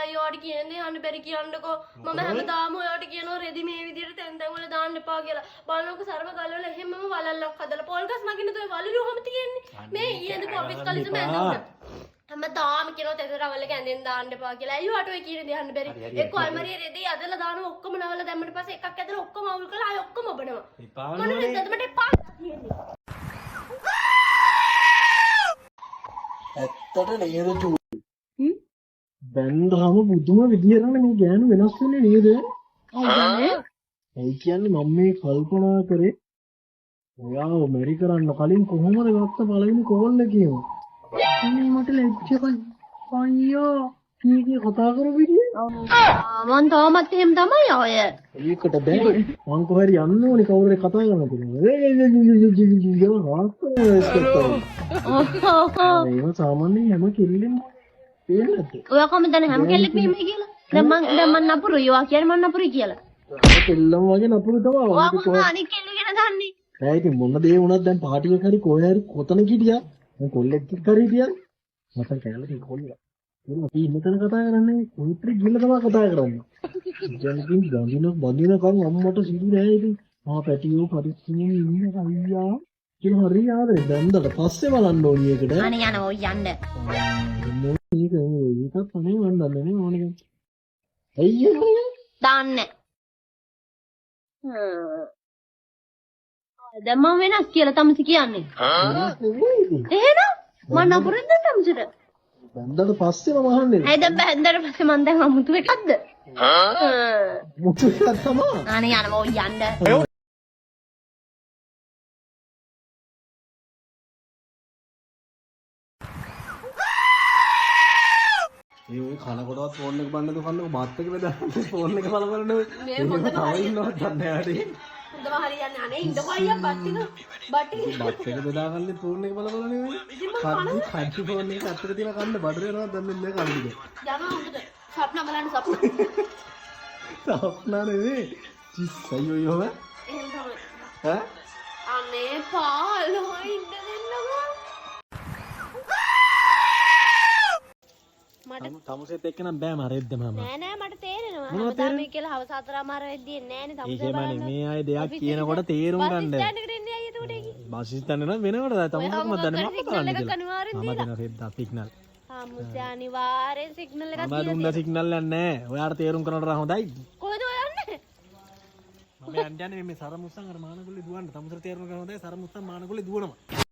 අයියෝ ඔයාට කියන්නේ අහන්න බැරි කියන්නකෝ මම හැමදාම ඔයාට කියනවා රෙදි මේ විදිහට තැන් තැන් වල දාන්න එපා කියලා බලනකො සර්ව ගල්වල එහෙමම වලල්ලක් හදලා පොල් ගස් නගින්න තෝ වලලු ඔහම තියෙන්නේ මේ ඊයේද කොපිස් කලිසම ඇඳුණා හැමදාම කියනවා තෙතරවල කැඳෙන් දාන්න එපා කියලා අයියෝ ඔයාට ඔය කියන දේ අහන්න බැරි එක්ක අල්මාරියේ රෙදි අදලා දානවා ඔක්කොම නවලා දැම්මට පස්සේ එකක් ඇදලා ඔක්කොම අවුල් කරලා ආයෙ ඔක්කොම ඔබනවා මොන රෙද්දද මට එපා කියන්නේ ඇත්තට නේද චූ බැන්දාම බුදුම විදියටම මේ ගෑනු වෙනස් වෙන්නේ නේද? ඒ කියන්නේ මම මේ කල්පනා කරේ ඔයාව මෙරි කරන්න කලින් කොහොමද ගත්ත පළවෙනි කෝල් එක කියමු. අනේ මට ලැජ්ජයි. අයියෝ කීකේ කතා කරපු විදිය. මං තාමත් එහෙම තමයි ඔය. ඒකට බෑ. මං කොහරි යන්න ඕනේ කවුරුරේ කතා කරන්න පුළුවන්. ඒක සාමාන්‍යයෙන් හැම කෙල්ලෙම ඔයා කොහමද දන්නේ හැම කෙල්ලෙක්ම එහෙමයි කියලා? දැන් මං නපුරුයි. ඔයා කියන්නේ මං නපුරුයි කියලා. කෙල්ලම වගේ නපුරු තමයි. ඔයා කොහොමද අනිත් කෙල්ල ගැන දන්නේ? ඒ ඉතින් මොන දේ වුණත් දැන් පාටි එක හරි කොහේ හරි කොතන ගිටියා. දැන් කොල්ලෙක් එක්ක හරි හිටියා. මට කැලේ කොල්ලා. ඒක අපි මෙතන කතා කරන්නේ උන්ටරි ගිල්ල තමයි කතා කරන්නේ. දැන් ඉතින් බඳිනකම් අම්මට සිදු නෑ ඉතින්. පැටියෝ පරිස්සමෙන් ඉන්න අයියා. කියලා හරි ආදරේ දැන්දට පස්සේ බලන්න ඕනි ඒකට. අනේ යනවා ඔය යන්න. ඒකත් තමයි වන්දන්නේ නේ ඕනේ. අයියෝ දාන්න. දැන් මම වෙනස් කියලා තමසි කියන්නේ. එහෙනම් මම නපුරෙන්ද තමසිට? බැන්දට පස්සේ මම අහන්නේ. ඇයි දැන් බැන්දට පස්සේ මම දැන් අමුතු එකක්ද? මුතු එකක් තමයි. අනේ යනවා ඔය යන්න. ඒ කන කොටවත් ෆෝන් එක බලන්නද කන්නකො මාත් එක බෙදාගන්න ෆෝන් එක බලන්න මේ හොඳම තව ඉන්නවත් දන්නේ නැහැ හොඳම හරියන්නේ අනේ ඉඳපු අයියා බට්ටි බත් එක බෙදාගන්න ෆෝන් එක බලන්න නෙවෙයි කන්ටි ෆෝන් එක අතට තියලා කන්න බඩ වෙනවා දන්නේ නැහැ කන්නේ යනවා හොඳට සප්න බලන්න සප්න සප්න නෙවෙයි චිස් අයියෝ යෝම එහෙම තමයි ඈ අනේ පාලෝ ඉන්න දෙන්නකෝ තමුසෙත් එක්ක නම් බෑ මරෙද්ද මම නෑ නෑ මට තේරෙනවා හැමදාම මේ කියලා හවස 4:00 වෙද්දී නෑනේ තමුසේ බලන්න මේ අය දෙයක් කියනකොට තේරුම් ගන්න බස් ස්ටෑන්ඩ් එකට එන්නේ අයියා උඩ ගිහින් බස් ස්ටෑන්ඩ් එක නම් වෙනවට තමුසෙක්ම දන්නේ මම සිග්නල් එකක් අනිවාර්යෙන් දීලා මම දෙන රෙද්දා සිග්නල් තමුසේ අනිවාර්යෙන් සිග්නල් එකක් මම දුන්න සිග්නල් එකක් නෑ ඔයාට තේරුම් කරනට හොඳයි කොහෙද ඔය යන්නේ මම යන්නේ මේ සරමුස්සන් අර මානගොල්ලේ දුවන්න තමුසට තේරුම් ගන්න හොඳයි සරමුස්සන් මානගොල්ලේ දුවනවා